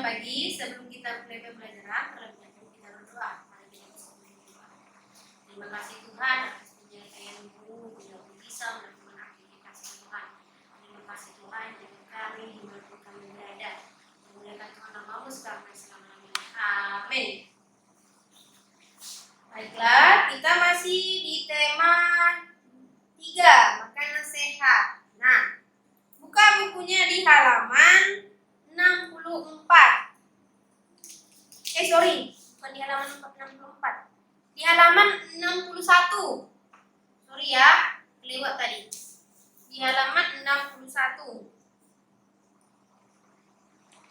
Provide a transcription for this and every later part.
lagi sebelum kita mulai pembelajaran, terlebih dahulu kita berdoa. Mari kita berdoa. Terima kasih Tuhan atas penyertaan-Mu yang bisa melakukan aktivitas Tuhan. Terima kasih Tuhan yang kami dimanapun kami berada. Memuliakan Tuhan nama-Mu sekarang dan selama-lamanya. Amin. Baiklah, kita masih di tema 3, makanan sehat. Nah, buka bukunya di halaman 64. Bukan di halaman 64. Di halaman 61. Sorry ya, kelewat tadi. Di halaman 61.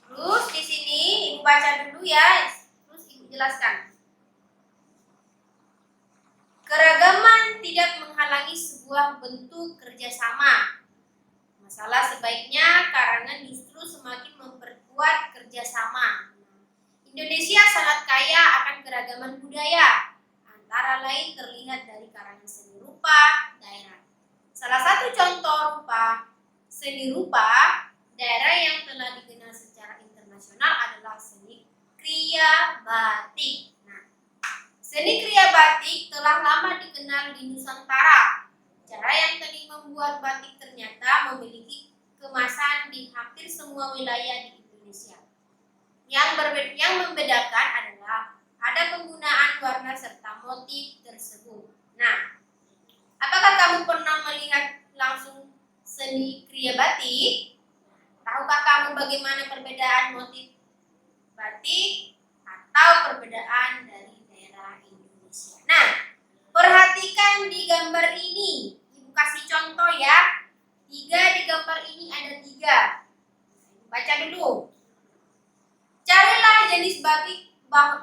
Terus di sini Ibu baca dulu ya, terus Ibu jelaskan. Keragaman tidak menghalangi sebuah bentuk kerjasama. Masalah sebaiknya karangan justru semakin memperkuat kerjasama. Indonesia sangat kaya akan keragaman budaya, antara lain terlihat dari karangan seni rupa daerah. Salah satu contoh seni rupa daerah yang telah dikenal secara internasional adalah seni kriya batik. Seni kriya batik telah lama dikenal di Nusantara. Cara yang tadi membuat batik ternyata memiliki kemasan di hampir semua wilayah di Indonesia. Yang membedakan adalah ada penggunaan warna serta motif tersebut. Nah, apakah kamu pernah melihat langsung seni kriya batik? Tahukah kamu bagaimana perbedaan motif batik atau perbedaan dari daerah Indonesia? Nah, perhatikan di gambar ini. Ibu kasih contoh ya. Di gambar ini ada 3. Baca dulu. Carilah jenis batik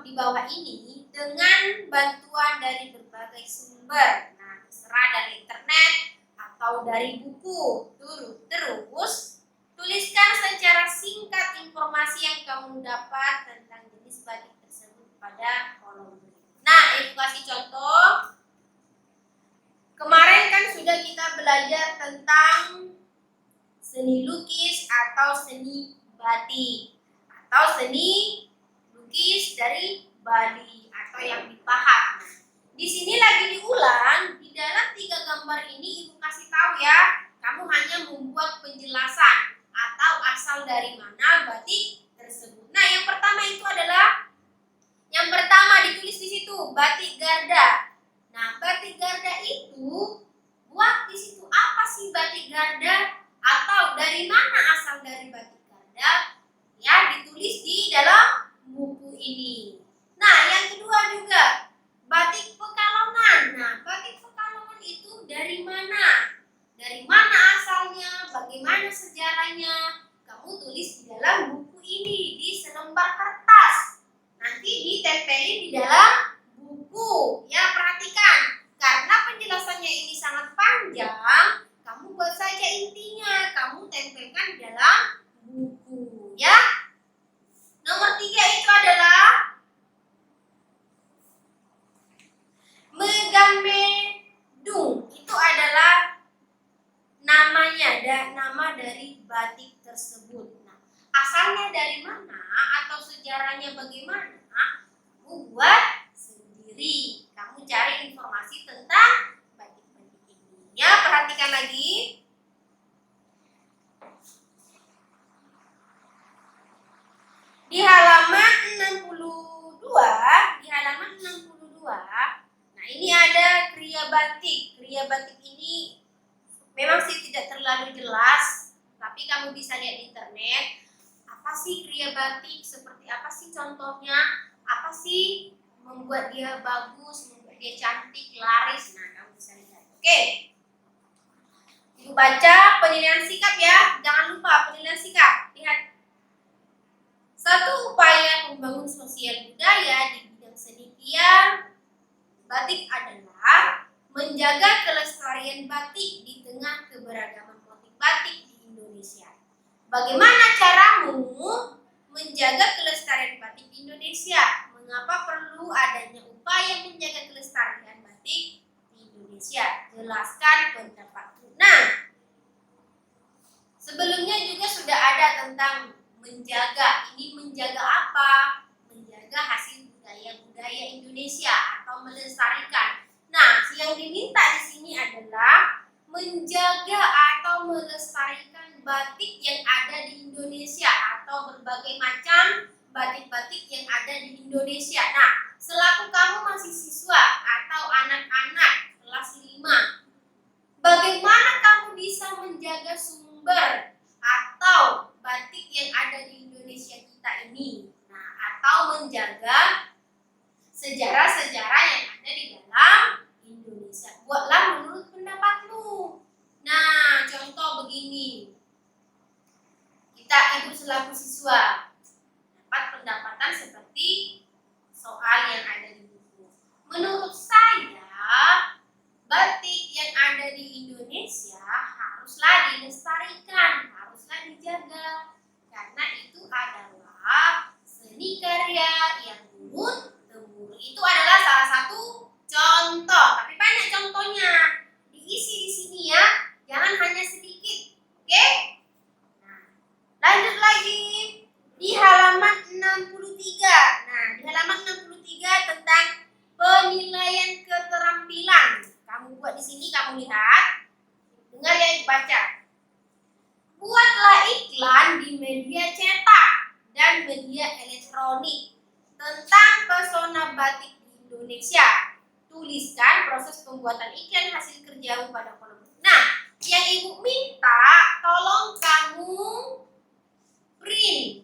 di bawah ini dengan bantuan dari berbagai sumber. Nah, terserah dari internet atau dari buku. Terus tuliskan secara singkat informasi yang kamu dapat tentang jenis batik tersebut pada kolom berikut. Nah, Ibu kasih contoh. Kemarin kan sudah kita belajar tentang seni lukis atau seni batik atau seni lukis dari Bali atau yang dipahat. Nah, di sini lagi diulang. Di dalam 3 gambar ini Ibu kasih tahu ya, kamu hanya membuat penjelasan atau asal dari mana batik tersebut. Nah, yang pertama ditulis di situ batik Garda. Nah, batik Garda itu buat di situ apa sih batik Garda atau dari mana asal dari batik Garda? Ya, ditulis di dalam buku ini. Nah, yang kedua juga batik Pekalongan. Nah, batik Pekalongan itu dari mana? Dari mana asalnya? Bagaimana sejarahnya? Kamu tulis di dalam buku ini di selembar kertas. Nanti ditempelin di dalam buku. Ya, perhatikan. Karena penjelasannya ini sangat panjang, kamu buat saja intinya. Kamu tempelkan di dalam buku. Ya. Nomor 3 itu adalah Megamendung. Itu adalah namanya, nama dari batik tersebut. Nah, asalnya dari mana atau sejarahnya bagaimana? Kamu buat sendiri. Kamu cari informasi tentang batik-batik ini. Ya, perhatikan lagi. Di halaman 62, nah ini ada kriya batik. Kriya batik ini memang sih tidak terlalu jelas, tapi kamu bisa lihat di internet. Apa sih kriya batik? Seperti apa sih contohnya? Apa sih membuat dia bagus, membuat dia cantik, laris? Nah, kamu bisa lihat. Oke. Ibu baca penilaian sikap ya. Jangan lupa penilaian sikap. Lihat. Satu upaya membangun sosial budaya di bidang seni kriya batik adalah menjaga kelestarian batik di tengah keberagaman motif batik di Indonesia. Bagaimana caramu menjaga kelestarian batik di Indonesia? Mengapa perlu adanya upaya menjaga kelestarian batik di Indonesia? Jelaskan pendapatmu. Nah, sebelumnya juga sudah ada tentang menjaga. Ini menjaga apa? Menjaga hasil budaya-budaya Indonesia atau melestarikan. Nah, yang diminta di sini adalah menjaga atau melestarikan batik yang ada di Indonesia atau berbagai macam batik-batik yang ada di Indonesia. Nah, selaku kamu masih siswa atau anak-anak kelas 5, bagaimana kamu bisa menjaga sumber atau batik yang ada di Indonesia kita ini? Nah, atau menjaga sejarah-sejarah yang ada di dalam Indonesia. Buatlah menurut pendapatmu. Nah, contoh begini. Kita ibu selaku siswa dapat pendapatan seperti soal yang ada di buku. Menurut saya, batik yang ada di Indonesia haruslah dilestarikan, haruslah dijaga, karena itu adalah seni karya yang turun-temurun. Itu adalah salah satu contoh, tapi banyak contohnya. Diisi di sini ya, jangan hanya sedikit, oke? Nah, lanjut lagi di halaman 63. Nah, di halaman 63 tentang penilaian keterampilan. Kamu buat di sini, kamu lihat, dengar ya, baca. Buatlah iklan di media cetak dan media elektronik tentang pesona batik di Indonesia. Tuliskan proses pembuatan iklan hasil kerjamu pada kolom. Nah, yang ibu minta, tolong kamu print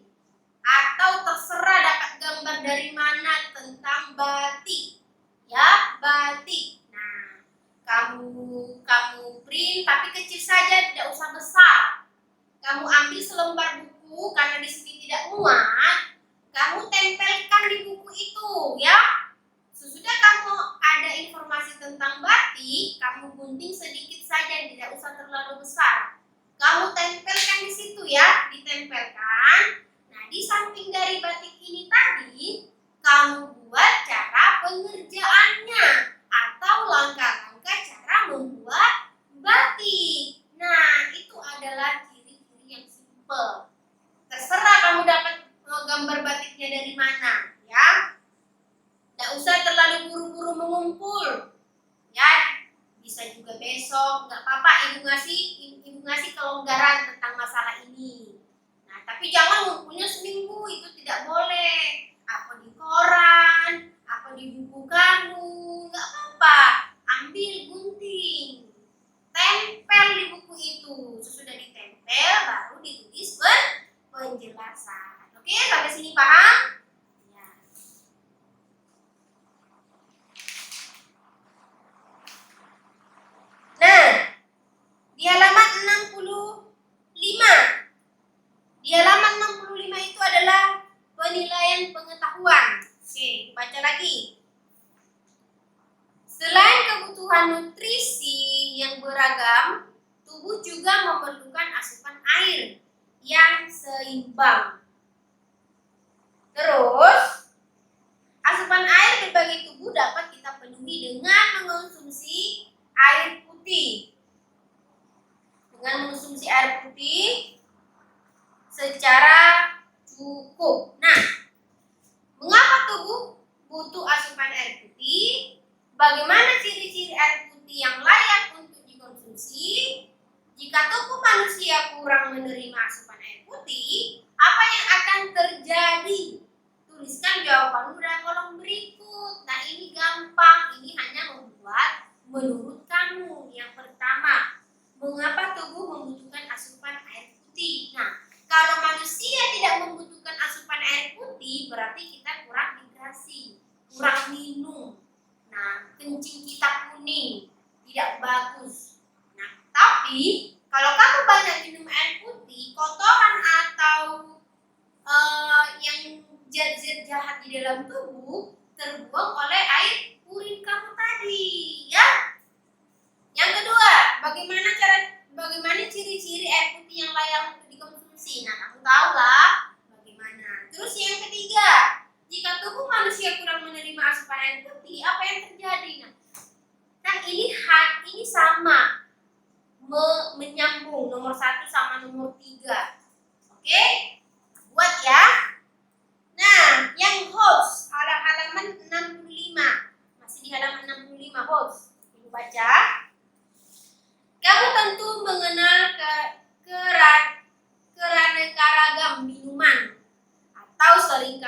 atau terserah dapat gambar dari mana tentang batik, ya, batik. Nah, kamu print tapi kecil saja, tidak usah besar. Kamu ambil selembar buku karena di sini tidak muat, kamu tempelkan di buku itu, ya. Sesudah kamu ada informasi tentang batik, kamu gunting sedikit saja, tidak usah terlalu besar. Kamu tempelkan di situ ya, ditempelkan. Nah, di samping dari batik ini tadi, kamu buat cara pengerjaannya atau langkah-langkah cara membuat batik. Nah, itu adalah ciri-ciri yang simple. Terserah kamu dapat gambar batiknya dari mana, ya. Tidak usah terlalu buru-buru mengumpul, ya. Bisa juga besok, nggak apa-apa. Ibu ngasih kelonggaran tentang masalah ini. Nah, tapi jangan ngumpulnya seminggu, itu tidak boleh. Apa di koran, apa di buku kamu, nggak apa-apa. Ambil gunting, tempel di buku itu. Sesudah ditempel, baru ditulis penjelasan. Oke, sampai sini paham? Nah, di halaman 65. Di halaman 65 itu adalah penilaian pengetahuan. Oke, baca lagi. Selain kebutuhan nutrisi yang beragam, tubuh juga memerlukan asupan air yang seimbang. Terus, asupan air berbagai tubuh dapat kita penuhi dengan mengonsumsi air putih. Dengan mengonsumsi air putih secara cukup. Nah, mengapa tubuh butuh asupan air putih? Bagaimana ciri-ciri air putih yang layak untuk dikonsumsi? Jika tubuh manusia kurang menerima asupan air putih, apa yang akan terjadi? Tuliskan jawabanmu dalam kolom berikut. Nah, ini gampang. Ini hanya membuat menurut kamu. Yang pertama, mengapa tubuh membutuhkan asupan air putih? Nah, kalau manusia tidak membutuhkan asupan air putih, berarti kita kurang hidrasi, kurang minum. Nah, kencing kita kuning, tidak bagus. Nah, tapi kalau kamu banyak minum air putih, kotoran atau yang zat-zat jahat di dalam tubuh terbuang oleh air urin kamu tadi, ya. Yang kedua, bagaimana ciri-ciri air putih yang layak untuk dikonsumsi? Nah, kamu tahu lah bagaimana. Terus yang ketiga, jika tubuh manusia kurang menerima asupan air putih, apa yang terjadi? Nah, ini sama menyambung nomor 1 sama nomor 3. Oke?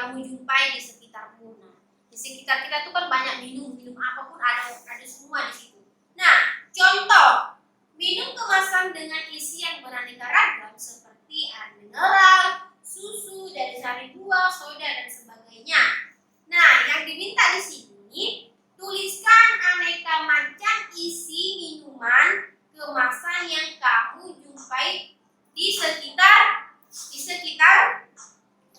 kamu jumpai di sekitarmu. Nah, di sekitar kita tuh kan banyak minum apapun ada semua di situ. Nah, contoh minum kemasan dengan isi yang beraneka ragam seperti air mineral, susu dari sari buah, soda dan sebagainya. Nah, yang diminta di sini tuliskan aneka macam isi minuman kemasan yang kamu jumpai di sekitar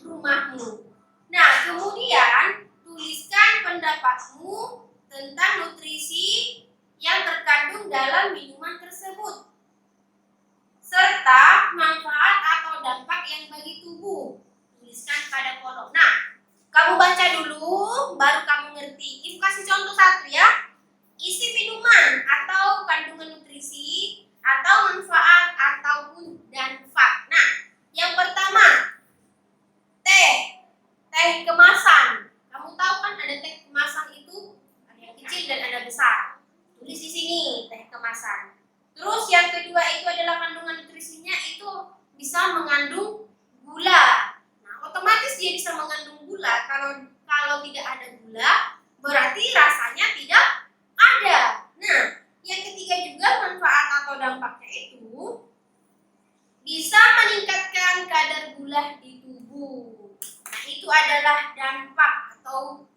rumahmu. Nah, kemudian tuliskan pendapatmu tentang nutrisi yang terkandung dalam minuman tersebut serta manfaat atau dampak yang bagi tubuh. Tuliskan pada kolom. Nah, kamu baca dulu baru kamu ngerti. Ibu kasih contoh satu ya. Isi minuman atau kandungan nutrisi atau manfaat ataupun dampak. Nah, yang pertama teh kemasan. Kamu tahu kan ada teh kemasan itu ada yang kecil dan ada besar. Tulis di sini teh kemasan. Terus yang kedua itu adalah kandungan nutrisinya itu bisa mengandung gula. Nah, otomatis dia bisa mengandung gula. Kalau tidak ada gula, berarti rasanya tidak ada. Nah, yang ketiga juga manfaat atau dampaknya itu bisa meningkatkan kadar gula di tubuh. Nah, itu adalah dampak atau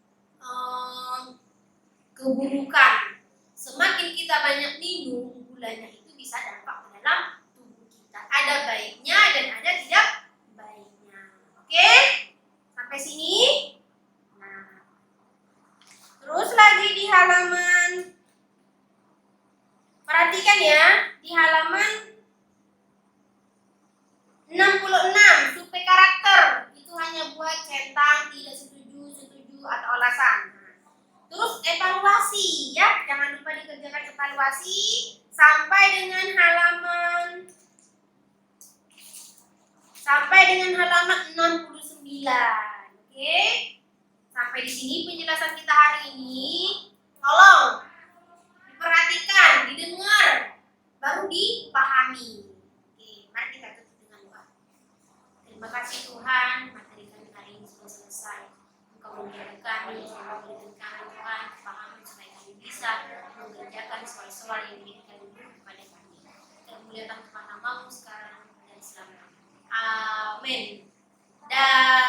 keburukan. Semakin kita banyak minum, gulanya itu bisa dampak ke dalam tubuh kita. Ada baiknya dan ada tidak baiknya. Oke? Sampai sini? Nah. Terus lagi di halaman, perhatikan ya, di halaman 66, survei karakter. Itu hanya buat centang, tidak setuju, setuju, atau alasan. Terus evaluasi ya, jangan lupa dikerjakan evaluasi sampai dengan halaman 69. Oke? Sampai di sini penjelasan kita hari ini. Tolong diperhatikan, didengar, baru dipahami. Oke, mari kita tutup dengan doa. Terima kasih Tuhan, materi kami hari ini sudah selesai. Engkau memberkati kami, Engkau memberikan kami Tuhan kepahaman supaya kami bisa mengerjakan soal-soal yang diberikan dulu kepada kami. Kita muliakan Tuhan namamu sekarang dan selamanya. Amin. Dan